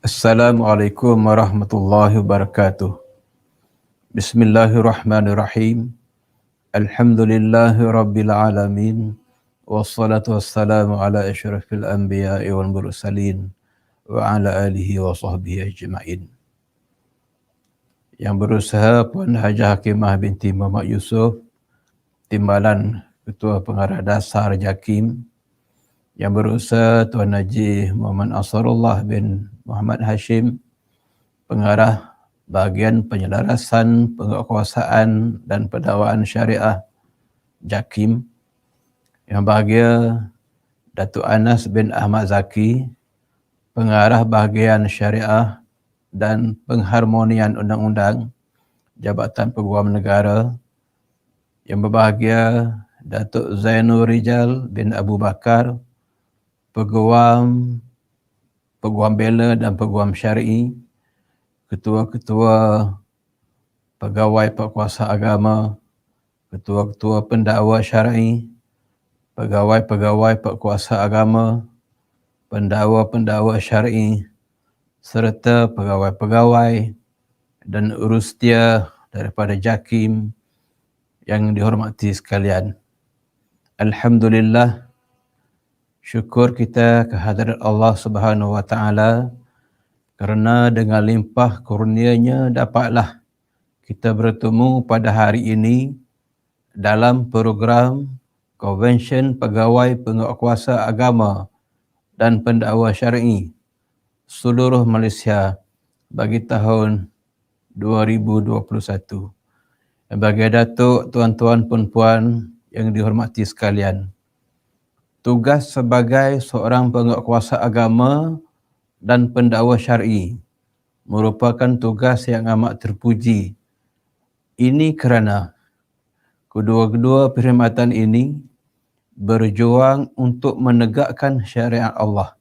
Assalamualaikum warahmatullahi wabarakatuh. Bismillahirrahmanirrahim. Alhamdulillahi rabbil alamin. Wassalatu wassalamu ala asyrafil anbiya'i wal mursalin wa ala alihi wa sahbihi ajma'in. Yang berusaha Puan Hajah Hakimah binti Muhammad Yusof, Timbalan Ketua Pengarah Dasar JAKIM. Yang berusaha Tuan Haji Muhammad Asrarullah bin Muhammad Hashim, Pengarah Bahagian Penyelarasan, Penguatkuasaan dan Pendakwaan Syariah JAKIM. Yang bahagia Datuk Anas bin Ahmad Zaki, Pengarah Bahagian Syariah dan Pengharmonian Undang-Undang Jabatan Peguam Negara. Yang berbahagia Datuk Zainul Rijal bin Abu Bakar, Peguam Bela dan Peguam Syar'i, Ketua-Ketua Pegawai Pekuasa Agama, Ketua-Ketua Pendakwa Syar'i, Pegawai-Pegawai Pekuasa Agama, Pendakwa-Pendakwa Syar'i, serta pegawai-pegawai dan urustia daripada JAKIM yang dihormati sekalian. Alhamdulillah, syukur kita kehadirat Allah Subhanahu wa taala kerana dengan limpah kurnia-Nya dapatlah kita bertemu pada hari ini dalam program Konvensyen Pegawai Penguatkuasa Agama dan Pendakwa Syar'i seluruh Malaysia bagi tahun 2021. Bagi datuk, tuan-tuan, puan-puan yang dihormati sekalian, tugas sebagai seorang penguatkuasa agama dan pendakwa syar'i merupakan tugas yang amat terpuji. Ini kerana kedua-kedua perkhidmatan ini berjuang untuk menegakkan syariat Allah,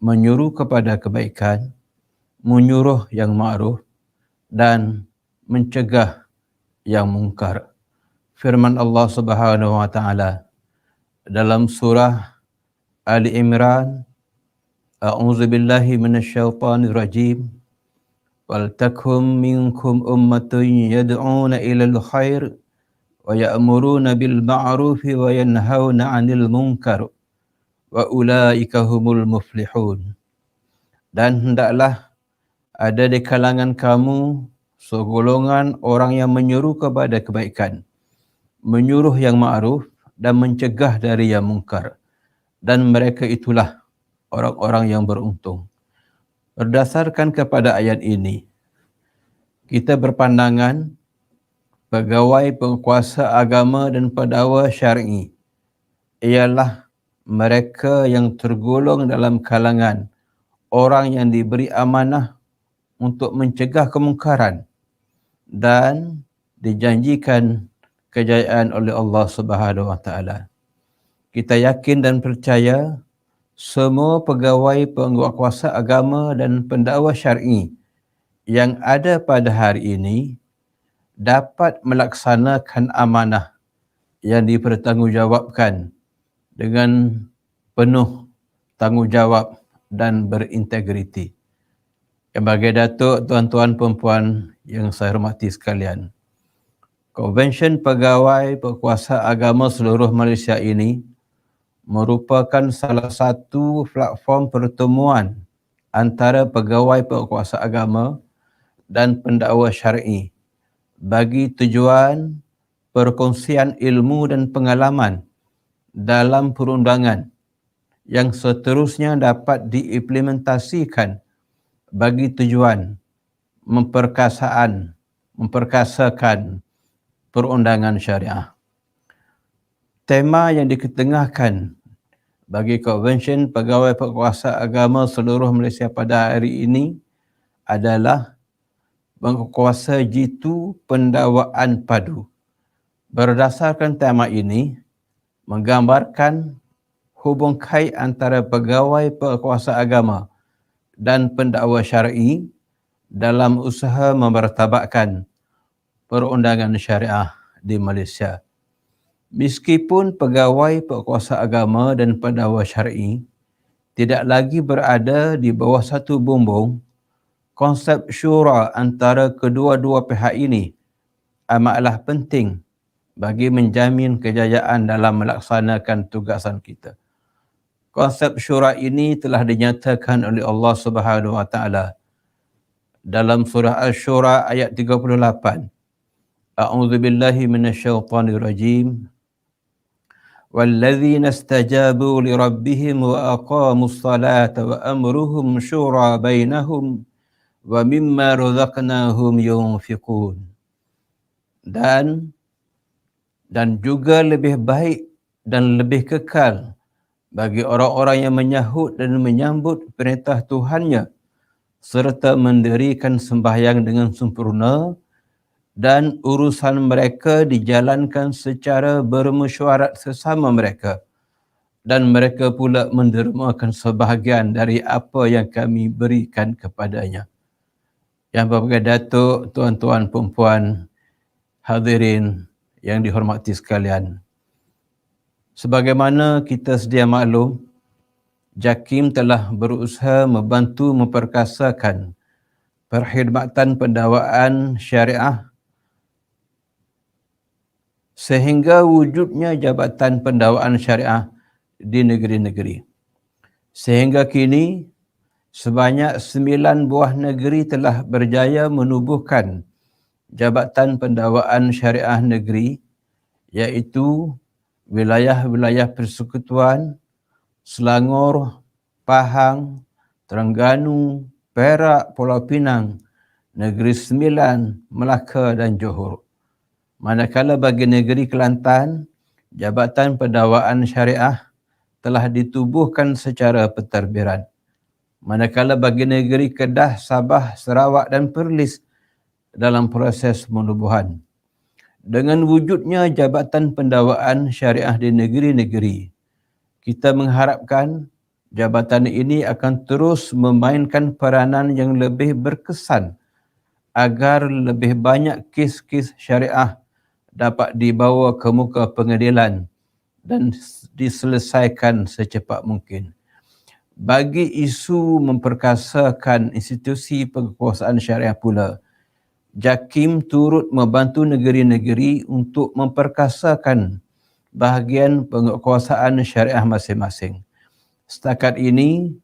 menyuruh kepada kebaikan, menyuruh yang ma'ruf dan mencegah yang mungkar. Firman Allah Subhanahu wa taala dalam surah Ali Imran, A'udzu billahi minasyaitonir rajim. Wal takum minkum ummatun yad'una ilal khair wa ya'muruna bil ma'ruf wa yanhauna 'anil munkar wa ulaika humul muflihun. Dan hendaklah ada di kalangan kamu segolongan orang yang menyuruh kepada kebaikan, menyuruh yang ma'ruf dan mencegah dari yang mungkar. Dan mereka itulah orang-orang yang beruntung. Berdasarkan kepada ayat ini, kita berpandangan pegawai penguasa agama dan pendakwa syar'i ialah mereka yang tergolong dalam kalangan orang yang diberi amanah untuk mencegah kemungkaran dan dijanjikan kejayaan oleh Allah Subhanahu wa taala. Kita yakin dan percaya semua pegawai penguatkuasa agama dan pendakwa syar'i yang ada pada hari ini dapat melaksanakan amanah yang dipertanggungjawabkan dengan penuh tanggungjawab dan berintegriti. Yang bagi datuk, tuan-tuan, perempuan yang saya hormati sekalian, Konvensyen Pegawai Penguasa Agama seluruh Malaysia ini merupakan salah satu platform pertemuan antara pegawai penguasa agama dan pendakwa syar'i bagi tujuan perkongsian ilmu dan pengalaman dalam perundangan yang seterusnya dapat diimplementasikan bagi tujuan memperkasakan perundangan syariah. Tema yang diketengahkan bagi Konvensyen Pegawai Penguasa Agama seluruh Malaysia pada hari ini adalah Penguasa Jitu Pendakwaan Padu. Berdasarkan tema ini, menggambarkan hubung kait antara pegawai penguasa agama dan pendakwa syar'i dalam usaha memartabatkan perundangan syariah di Malaysia. Meskipun pegawai penguasa agama dan pendakwa syar'i tidak lagi berada di bawah satu bumbung, konsep syura antara kedua-dua pihak ini amatlah penting bagi menjamin kejayaan dalam melaksanakan tugasan kita. Konsep syura ini telah dinyatakan oleh Allah Subhanahu wa taala dalam surah Asy-Syura ayat 38. A'udzu billahi minasyaitonir rajim. وَالَّذِينَ اسْتَجَابُوا لِرَبِّهِمْ وَأَقَامُوا الصَّلَاةَ وَأَمْرُهُمْ شُورَى بَيْنَهُمْ وَمِمَّا رَزَقْنَاهُمْ يُنْفِقُونَ. Dan juga lebih baik dan lebih kekal bagi orang-orang yang menyahut dan menyambut perintah Tuhannya serta mendirikan sembahyang dengan sempurna dan urusan mereka dijalankan secara bermesyuarat sesama mereka dan mereka pula mendermakan sebahagian dari apa yang kami berikan kepadanya. Yang berbagai datuk, tuan-tuan, perempuan, hadirin yang dihormati sekalian. Sebagaimana kita sedia maklum, JAKIM telah berusaha membantu memperkasakan perkhidmatan pendakwaan syariah sehingga wujudnya jabatan pendakwaan syariah di negeri-negeri. Sehingga kini, sebanyak 9 buah negeri telah berjaya menubuhkan jabatan pendakwaan syariah negeri, iaitu wilayah-wilayah Persekutuan, Selangor, Pahang, Terengganu, Perak, Pulau Pinang, Negeri Sembilan, Melaka dan Johor. Manakala bagi negeri Kelantan, Jabatan Pendakwaan Syariah telah ditubuhkan secara pentadbiran. Manakala bagi negeri Kedah, Sabah, Sarawak dan Perlis dalam proses penubuhan. Dengan wujudnya Jabatan Pendakwaan Syariah di negeri-negeri, kita mengharapkan jabatan ini akan terus memainkan peranan yang lebih berkesan agar lebih banyak kes-kes syariah dapat dibawa ke muka pengadilan dan diselesaikan secepat mungkin. Bagi isu memperkasakan institusi penguasaan syariah pula, JAKIM turut membantu negeri-negeri untuk memperkasakan bahagian penguasaan syariah masing-masing. Setakat ini,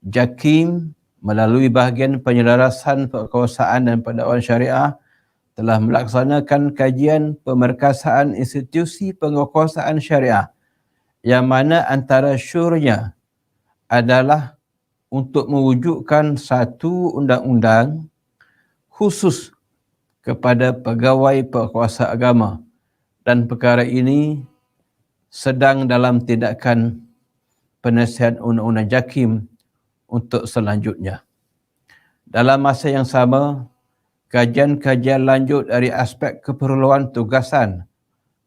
JAKIM melalui bahagian penyelarasan penguasaan dan pendakwaan syariah telah melaksanakan kajian pemerkasaan institusi penguasaan syariah yang mana antara syurnya adalah untuk mewujudkan satu undang-undang khusus kepada pegawai penguasa agama, dan perkara ini sedang dalam tindakan penasihat undang-undang JAKIM untuk selanjutnya. Dalam masa yang sama, kajian-kajian lanjut dari aspek keperluan tugasan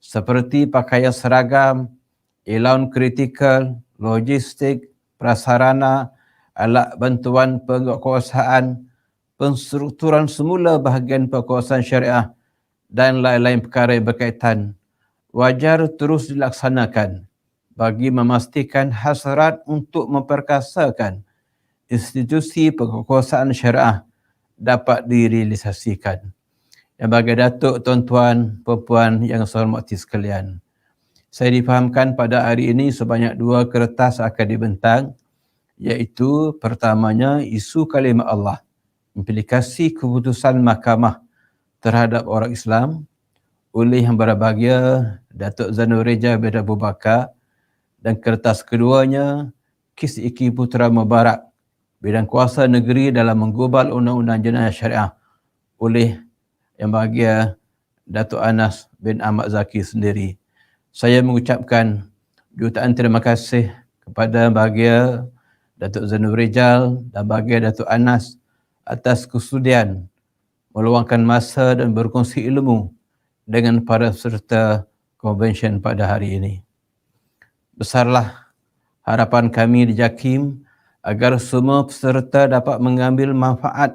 seperti pakaian seragam, ilaun kritikal, logistik, prasarana, alat bantuan penguasaan, penstrukturan semula bahagian penguasaan syariah dan lain-lain perkara yang berkaitan wajar terus dilaksanakan bagi memastikan hasrat untuk memperkasakan institusi penguasaan syariah dapat direalisasikan. Yang bagi datuk, tuan-tuan, perempuan yang saya hormati sekalian, saya difahamkan pada hari ini sebanyak 2 kertas akan dibentang, iaitu pertamanya isu kalimah Allah, implikasi keputusan mahkamah terhadap orang Islam oleh Yang Berbahagia Datuk Zanul Reja bin Abu Bakar, dan kertas keduanya kes Iki Putra Mubarak bidang kuasa negeri dalam menggubal undang-undang jenayah syariah oleh Yang Berbahagia Datuk Anas bin Ahmad Zaki sendiri. Saya mengucapkan jutaan terima kasih kepada Bahagia Datuk Zanul Rijal dan Bahagia Datuk Anas atas kesudian meluangkan masa dan berkongsi ilmu dengan para peserta konvensyen pada hari ini. Besarlah harapan kami di JAKIM agar semua peserta dapat mengambil manfaat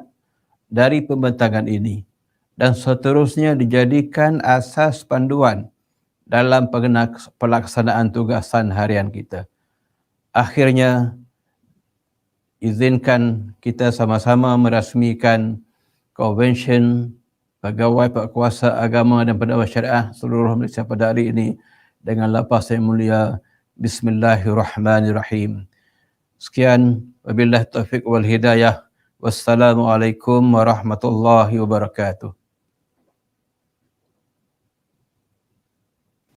dari pembentangan ini dan seterusnya dijadikan asas panduan dalam pelaksanaan tugasan harian kita. Akhirnya, izinkan kita sama-sama merasmikan Konvensyen Pegawai Pekuasa Agama dan Pendakwah Syariah seluruh Malaysia pada hari ini dengan lafaz yang mulia Bismillahirrahmanirrahim. Sekian, wabillahi taufiq wal hidayah. Wassalamualaikum warahmatullahi wabarakatuh.